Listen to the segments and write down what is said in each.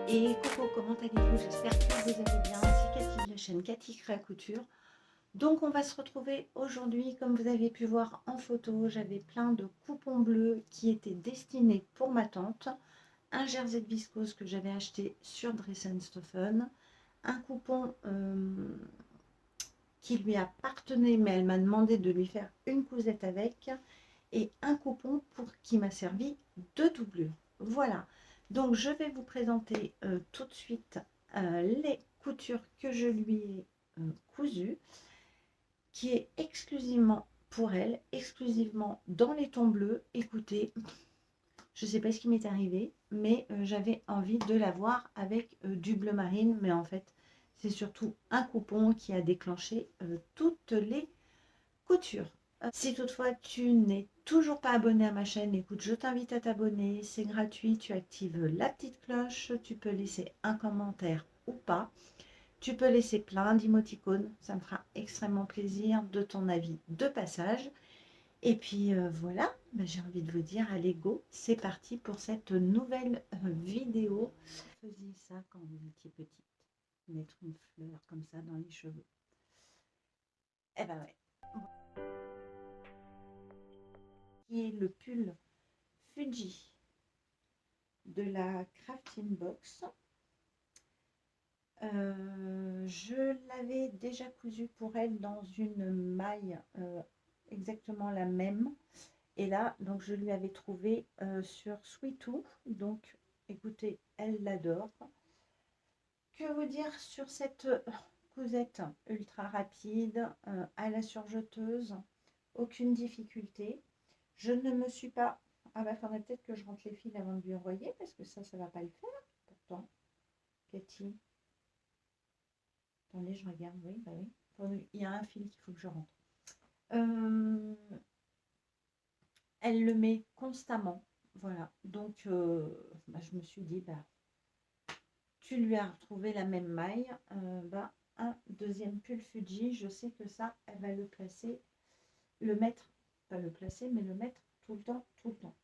Et coucou, comment allez-vous? J'espère que vous allez bien. C'est Cathy de la chaîne Cathy Crée Couture. Donc on va se retrouver aujourd'hui, comme vous avez pu voir en photo, j'avais plein de coupons bleus qui étaient destinés pour ma tante, un jersey de viscose que j'avais acheté sur Dress & Stephen, un coupon qui lui appartenait mais elle m'a demandé de lui faire une cousette avec, et un coupon qui m'a servi de doublure. Voilà, donc je vais vous présenter tout de suite les coutures que je lui ai cousues, qui est exclusivement pour elle, exclusivement dans les tons bleus. Écoutez, je ne sais pas ce qui m'est arrivé, mais j'avais envie de la voir avec du bleu marine, mais en fait c'est surtout un coupon qui a déclenché toutes les coutures. Si toutefois tu n'es toujours pas abonné à ma chaîne, écoute, je t'invite à t'abonner, c'est gratuit, tu actives la petite cloche, tu peux laisser un commentaire ou pas, tu peux laisser plein d'émoticônes, ça me fera extrêmement plaisir de ton avis de passage. Et puis voilà, j'ai envie de vous dire, allez go, c'est parti pour cette nouvelle vidéo. Vous faisiez ça quand vous étiez petite, mettre une fleur comme ça dans les cheveux. Eh ben ouais. Qui est le pull Fuji de la Crafting Box. Je l'avais déjà cousu pour elle dans une maille exactement la même. Et là, donc je lui avais trouvé sur Sweetou. Donc, écoutez, elle l'adore. Que vous dire sur cette cousette ultra rapide à la surjeteuse? Aucune difficulté. Je ne me suis pas... Ah bah, faudrait peut-être que je rentre les fils avant de lui envoyer, parce que ça va pas le faire. Pourtant, Cathy. Attendez, je regarde. Oui, bah oui. Il y a un fil qu'il faut que je rentre. Elle le met constamment. Voilà. Donc, je me suis dit, tu lui as retrouvé la même maille. Un deuxième pull Fuji. Je sais que ça, elle va le placer, le mettre, pas le placer, mais le mettre tout le temps, tout le temps.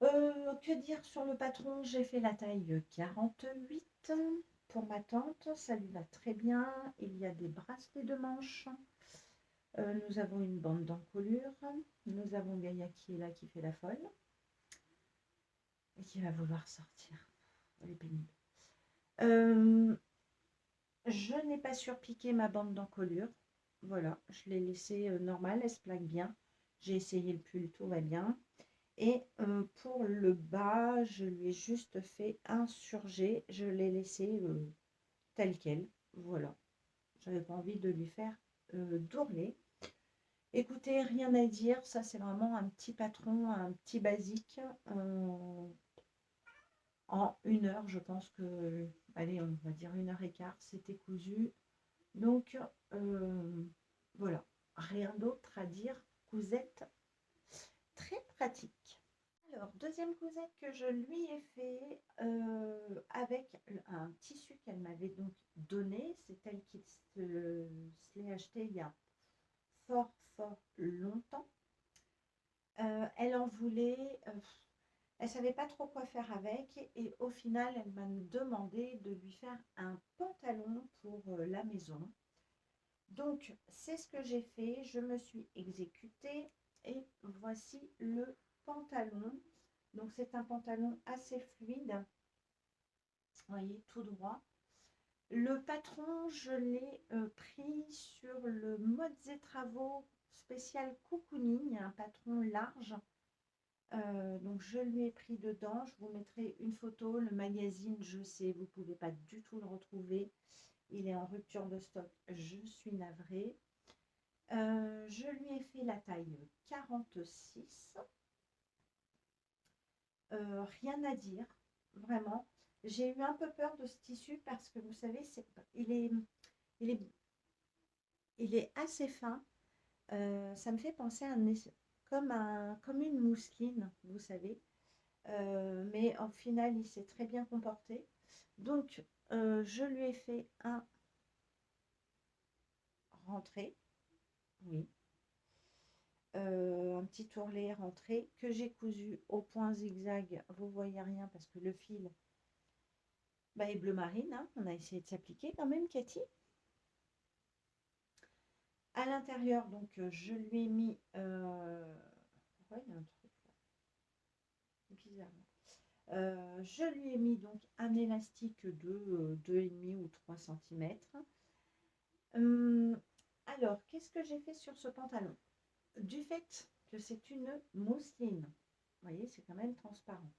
Que dire sur le patron? J'ai fait la taille 48 pour ma tante, ça lui va très bien. Il y a des bracelets de manches. Nous avons une bande d'encolure. Nous avons Gaïa qui est là, qui fait la folle et qui va vouloir sortir. Elle est pénible. Je n'ai pas surpiqué ma bande d'encolure. Voilà, je l'ai laissée normale, elle se plaque bien. J'ai essayé le pull, tout va bien. Et pour le bas, je lui ai juste fait un surjet. Je l'ai laissé tel quel. Voilà. J'avais pas envie de lui faire d'ourlet. Écoutez, rien à dire. Ça, c'est vraiment un petit patron, un petit basique. En 1 heure, je pense que... Allez, on va dire 1 heure et quart, c'était cousu. Donc, voilà. Rien d'autre à dire. Cousette très pratique. Alors, deuxième cousette que je lui ai fait avec un tissu qu'elle m'avait donc donné. C'est elle qui se l'est acheté il y a fort, fort longtemps. Elle en voulait, elle savait pas trop quoi faire avec. Et au final, elle m'a demandé de lui faire un pantalon pour la maison. Donc, c'est ce que j'ai fait. Je me suis exécutée et voici le pantalon. Donc, c'est un pantalon assez fluide. Vous voyez, tout droit. Le patron, je l'ai pris sur le Mode Travaux spécial cocooning, un patron large. Donc, je lui ai pris dedans. Je vous mettrai une photo. Le magazine, je sais, vous ne pouvez pas du tout le retrouver. Il est en rupture de stock. Je suis navrée. Je lui ai fait la taille 46. Rien à dire, vraiment. J'ai eu un peu peur de ce tissu parce que vous savez, il est, il est assez fin. Ça me fait penser à comme une mousseline, vous savez. Mais au final, il s'est très bien comporté. Donc, je lui ai fait un rentré. Oui. Un petit ourlet rentré que j'ai cousu au point zigzag. Vous voyez rien parce que le fil Bah, et bleu marine, hein, on a essayé de s'appliquer quand même, Cathy. À l'intérieur, donc, je lui ai mis... pourquoi il y a un truc là bizarre. Je lui ai mis donc un élastique de 2,5 ou 3 centimètres. Alors, qu'est-ce que j'ai fait sur ce pantalon? Du fait que c'est une mousseline, vous voyez, c'est quand même transparent.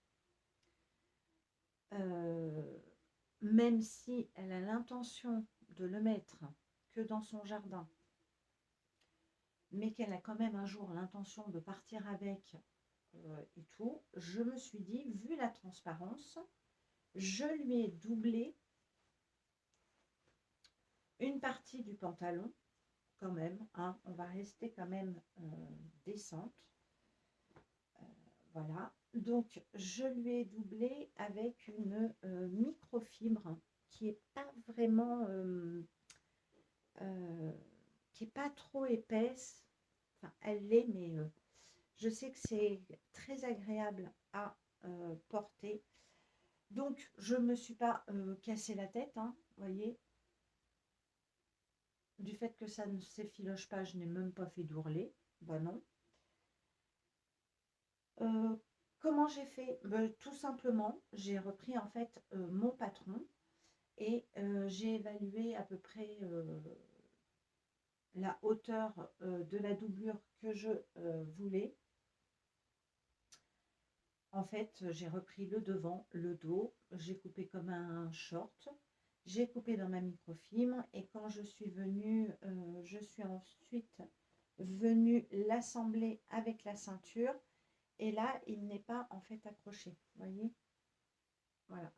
Même si elle a l'intention de le mettre que dans son jardin, mais qu'elle a quand même un jour l'intention de partir avec et tout, je me suis dit, vu la transparence, je lui ai doublé une partie du pantalon, quand même, hein, on va rester quand même décente. Voilà, donc je lui ai doublé avec une microfibre qui est pas vraiment, qui est pas trop épaisse. Enfin, elle l'est, mais je sais que c'est très agréable à porter. Donc, je ne me suis pas cassé la tête, hein, vous voyez. Du fait que ça ne s'effiloche pas, je n'ai même pas fait d'ourlet. Ben non. Euh, Comment j'ai fait? Ben, tout simplement, j'ai repris en fait mon patron et j'ai évalué à peu près la hauteur de la doublure que je voulais. En fait, j'ai repris le devant, le dos, j'ai coupé comme un short, j'ai coupé dans ma microfibre et quand je suis venue, je suis ensuite venue l'assembler avec la ceinture et là, il n'est pas en fait accroché, vous voyez? Voilà.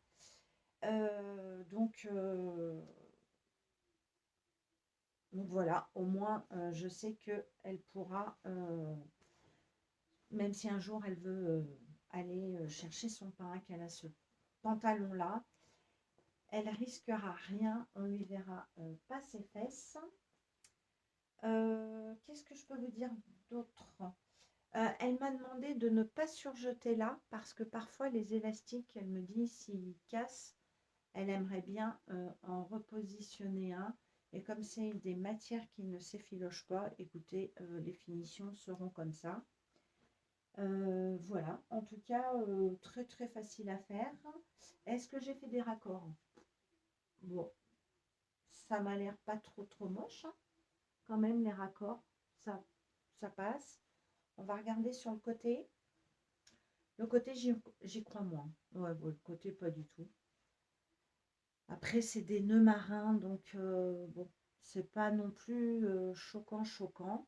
Donc voilà, au moins je sais qu'elle pourra, même si un jour elle veut aller chercher son pain, qu'elle a ce pantalon-là, elle risquera rien, on lui verra pas ses fesses. Qu'est-ce que je peux vous dire d'autre? Elle m'a demandé de ne pas surjeter là, parce que parfois les élastiques, elle me dit, s'ils cassent, elle aimerait bien en repositionner un. Et comme c'est des matières qui ne s'effilochent pas, écoutez, les finitions seront comme ça. Voilà, en tout cas, très très facile à faire. Est-ce que j'ai fait des raccords? Bon, ça m'a l'air pas trop trop moche, hein. Quand même, les raccords, ça passe. On va regarder sur le côté. Le côté, j'y crois moins. Ouais, bon, le côté, pas du tout. Après, c'est des nœuds marins, donc bon, c'est pas non plus choquant, choquant.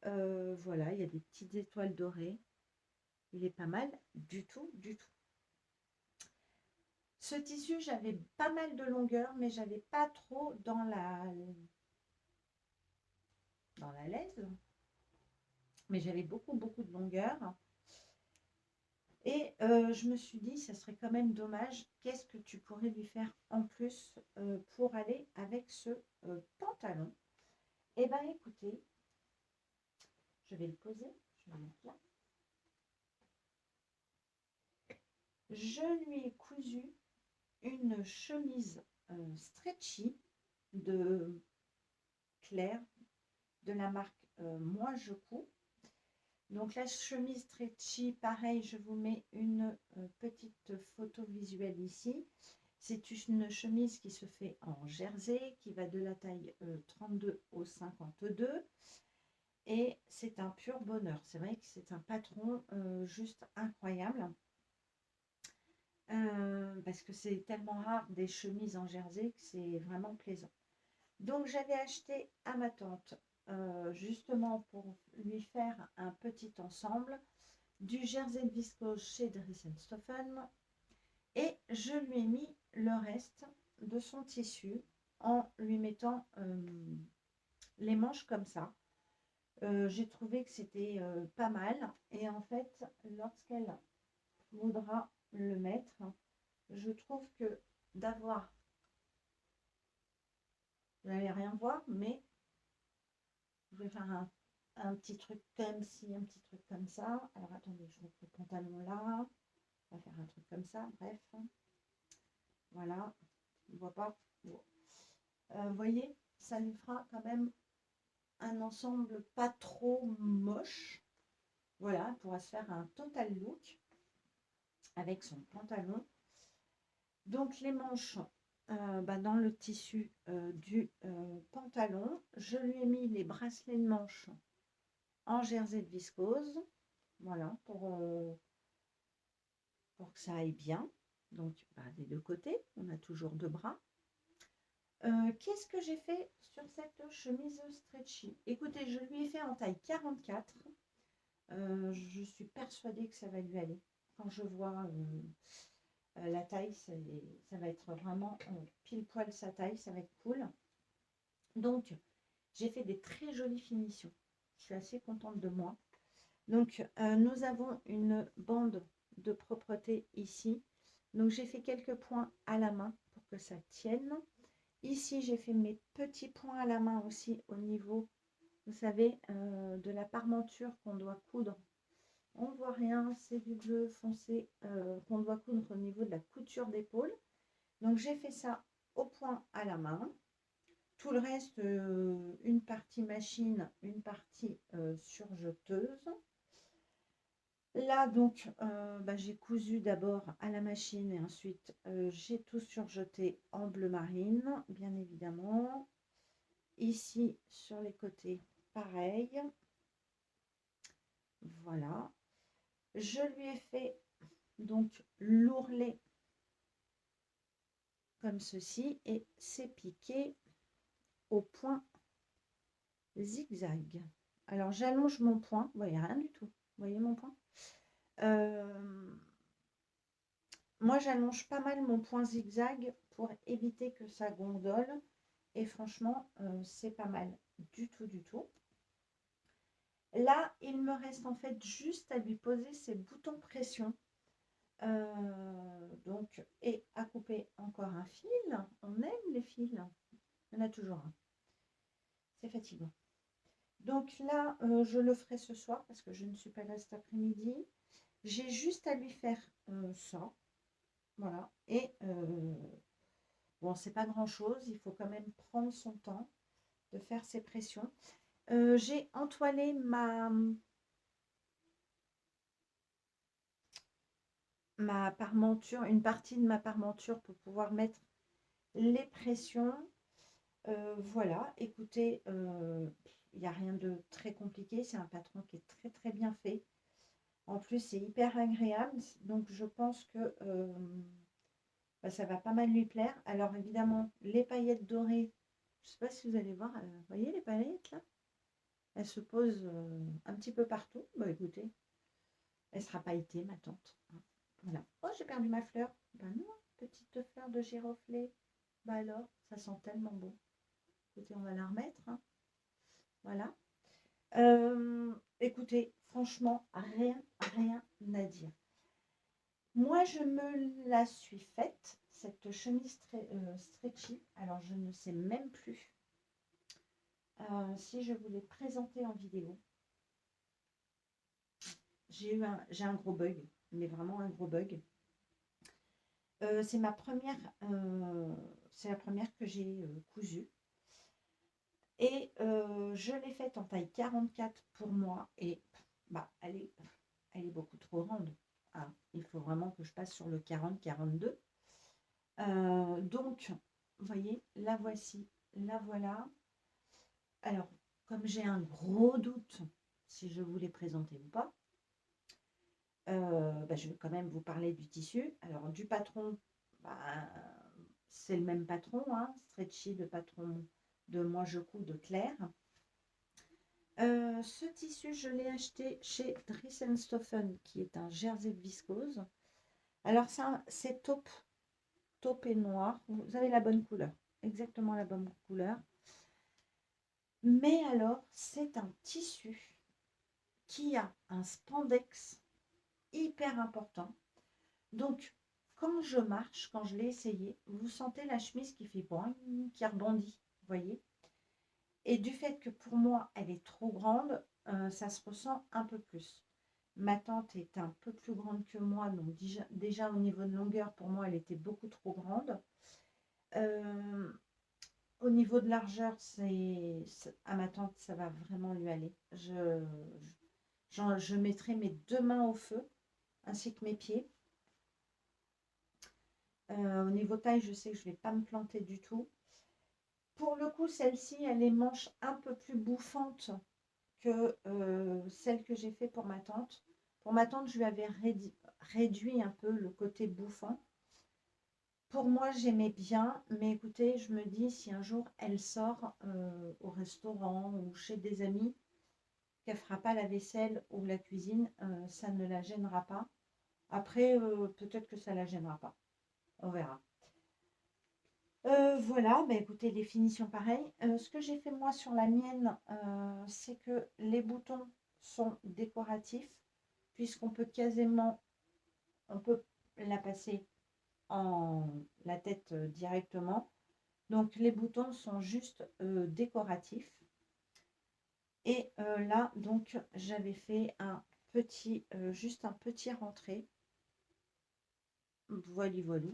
Voilà, il y a des petites étoiles dorées. Il est pas mal du tout, du tout. Ce tissu, j'avais pas mal de longueur, mais j'avais pas trop dans la laise. Mais j'avais beaucoup, beaucoup de longueur. Et je me suis dit, ça serait quand même dommage. Qu'est-ce que tu pourrais lui faire en plus pour aller avec ce pantalon? Eh bien, écoutez, je vais le poser. Je vais le mettre là. Je lui ai cousu une chemise stretchy de Claire de la marque Moi Je Couds. Donc la chemise stretchy, pareil, je vous mets une petite photo visuelle ici. C'est une chemise qui se fait en jersey, qui va de la taille 32 au 52. Et c'est un pur bonheur. C'est vrai que c'est un patron juste incroyable. Parce que c'est tellement rare des chemises en jersey que c'est vraiment plaisant. Donc j'avais acheté à ma tante, justement pour lui faire un petit ensemble, du jersey de viscose chez Dries & Stoffen et je lui ai mis le reste de son tissu en lui mettant les manches comme ça. J'ai trouvé que c'était pas mal et en fait lorsqu'elle voudra le mettre, je trouve que d'avoir, vous n'allez rien voir, mais je vais faire un petit truc comme ci, un petit truc comme ça. Alors attendez, je mets le pantalon là. On va faire un truc comme ça, bref. Voilà, on ne voit pas. Bon. Vous voyez, ça lui fera quand même un ensemble pas trop moche. Voilà, elle pourra se faire un total look avec son pantalon. Donc les manches dans le tissu du pantalon, je lui ai mis les bracelets de manches en jersey de viscose. Voilà, pour que ça aille bien. Donc des deux côtés, on a toujours deux bras. Qu'est-ce que j'ai fait sur cette chemise stretchy? Écoutez, je lui ai fait en taille 44. Je suis persuadée que ça va lui aller. Quand je vois la taille, ça va être vraiment pile poil sa taille, ça va être cool. Donc, j'ai fait des très jolies finitions. Je suis assez contente de moi. Donc, nous avons une bande de propreté ici. Donc, j'ai fait quelques points à la main pour que ça tienne. Ici, j'ai fait mes petits points à la main aussi au niveau, vous savez, de la parmenture qu'on doit coudre. On ne voit rien, c'est du bleu foncé qu'on doit coudre au niveau de la couture d'épaule. Donc, j'ai fait ça au point à la main. Tout le reste, une partie machine, une partie surjeteuse. Là, donc, j'ai cousu d'abord à la machine et ensuite, j'ai tout surjeté en bleu marine, bien évidemment. Ici, sur les côtés, pareil. Voilà. Je lui ai fait donc l'ourlet comme ceci et c'est piqué au point zigzag. Alors, j'allonge mon point. Vous voyez rien du tout. Vous voyez mon point? Moi, j'allonge pas mal mon point zigzag pour éviter que ça gondole. Et franchement, c'est pas mal du tout, du tout. Là, il me reste en fait juste à lui poser ses boutons pression. Donc, et à couper encore un fil. On aime les fils. Il y en a toujours un. C'est fatigant. Donc là, je le ferai ce soir parce que je ne suis pas là cet après-midi. J'ai juste à lui faire ça. Voilà. Et bon, c'est pas grand-chose. Il faut quand même prendre son temps de faire ses pressions. J'ai entoilé ma parmenture, une partie de ma parmenture pour pouvoir mettre les pressions. Voilà, écoutez, il n'y a rien de très compliqué. C'est un patron qui est très très bien fait. En plus, c'est hyper agréable. Donc, je pense que ça va pas mal lui plaire. Alors, évidemment, les paillettes dorées. Je ne sais pas si vous allez voir. Vous voyez les paillettes là? Elles se posent un petit peu partout. Bah écoutez, elle sera pailletée, ma tante. Voilà. Oh, j'ai perdu ma fleur. Ben non, petite fleur de giroflée. Bah alors, ça sent tellement bon. Écoutez, on va la remettre. Hein. Voilà. Écoutez, franchement, rien à dire. Moi, je me la suis faite, cette chemise stretchy. Alors, je ne sais même plus si je vous l'ai présentée en vidéo. J'ai un gros bug, mais vraiment un gros bug. C'est la première que j'ai cousue. Et je l'ai faite en taille 44 pour moi. Et elle est beaucoup trop grande. Ah, il faut vraiment que je passe sur le 40-42. Donc, vous voyez, la voici, la voilà. Alors, comme j'ai un gros doute si je vous l'ai présenté ou pas, je vais quand même vous parler du tissu. Alors, du patron, c'est le même patron, hein, Stretchy, de patron de Moi Je Couds de Claire. Ce tissu, je l'ai acheté chez Dries & Stoffen, qui est un jersey de viscose. Alors, ça, c'est taupe et noir. Vous avez la bonne couleur, exactement la bonne couleur. Mais alors, c'est un tissu qui a un spandex hyper important. Donc, quand je marche, quand je l'ai essayé, vous sentez la chemise qui fait boing, qui rebondit, vous voyez. Et du fait que pour moi, elle est trop grande, ça se ressent un peu plus. Ma tante est un peu plus grande que moi, donc déjà au niveau de longueur, pour moi, elle était beaucoup trop grande. Euh, Au niveau de largeur, à ma tante, ça va vraiment lui aller. Je mettrai mes 2 mains au feu, ainsi que mes pieds. Au niveau taille, je sais que je ne vais pas me planter du tout. Pour le coup, celle-ci, elle est manche un peu plus bouffante que celle que j'ai fait pour ma tante. Pour ma tante, je lui avais réduit un peu le côté bouffant. Pour moi, j'aimais bien, mais écoutez, je me dis, si un jour elle sort au restaurant ou chez des amis, qu'elle ne fera pas la vaisselle ou la cuisine, ça ne la gênera pas. Après, peut-être que ça ne la gênera pas. On verra. Voilà, bah écoutez, les finitions pareilles. Ce que j'ai fait moi sur la mienne, c'est que les boutons sont décoratifs, puisqu'on peut quasiment, on peut la passer en la tête directement. Donc les boutons sont juste décoratifs. Et là, donc, j'avais fait un petit, juste un petit rentré. Voilà, voilà.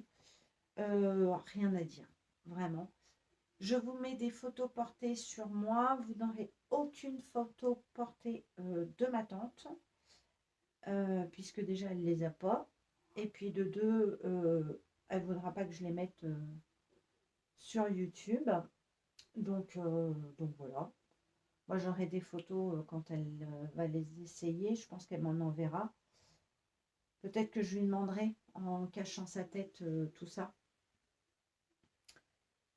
Rien à dire, vraiment. Je vous mets des photos portées sur moi. Vous n'aurez aucune photo portée de ma tante, puisque déjà, elle ne les a pas. Et puis de deux, elle ne voudra pas que je les mette sur YouTube. Donc voilà. Moi, j'aurai des photos quand elle va les essayer. Je pense qu'elle m'en enverra. Peut-être que je lui demanderai en cachant sa tête tout ça.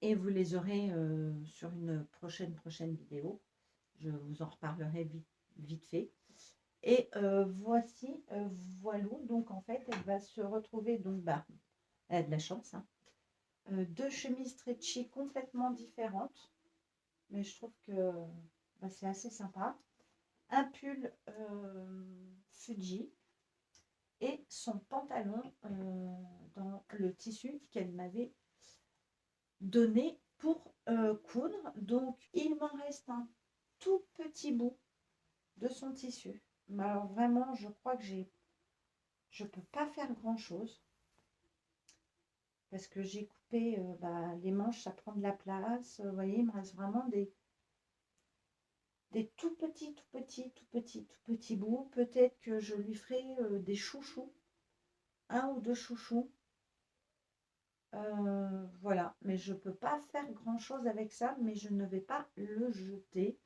Et vous les aurez sur une prochaine vidéo. Je vous en reparlerai vite fait. Et voici, voilou. Donc en fait, elle va se retrouver, donc bah, elle a de la chance, hein. 2 chemises stretchy complètement différentes. Mais je trouve que bah, c'est assez sympa. Un pull Fuji et son pantalon dans le tissu qu'elle m'avait donné pour coudre. Donc il m'en reste un tout petit bout de son tissu. Mais alors vraiment, je crois que je peux pas faire grand chose parce que j'ai coupé bah, les manches, ça prend de la place. Vous voyez, il me reste vraiment des tout petits bouts. Peut-être que je lui ferai des chouchous, un ou deux chouchous. Voilà, mais je ne peux pas faire grand-chose avec ça, mais je ne vais pas le jeter.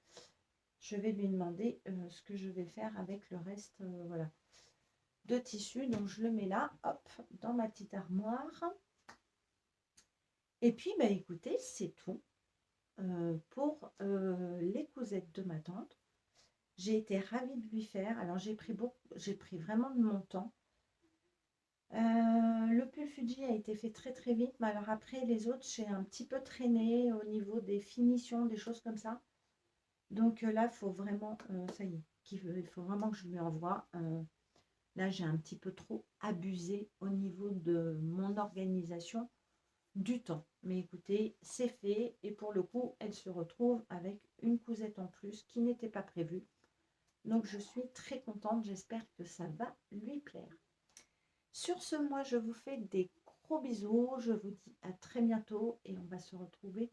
Je vais lui demander ce que je vais faire avec le reste voilà, de tissu. Donc je le mets là, hop, dans ma petite armoire. Et puis, bah, écoutez, c'est tout pour les cousettes de ma tante. J'ai été ravie de lui faire. Alors j'ai pris vraiment de mon temps. Le pull Fuji a été fait très très vite, mais alors après les autres j'ai un petit peu traîné au niveau des finitions, des choses comme ça. Donc là il faut vraiment, ça y est, il faut vraiment que je lui envoie. Là j'ai un petit peu trop abusé au niveau de mon organisation du temps. Mais écoutez, c'est fait et pour le coup elle se retrouve avec une cousette en plus qui n'était pas prévue. Donc je suis très contente, j'espère que ça va lui plaire. Sur ce, moi, je vous fais des gros bisous. Je vous dis à très bientôt et on va se retrouver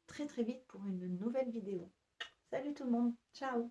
très très vite pour une nouvelle vidéo. Salut tout le monde, ciao!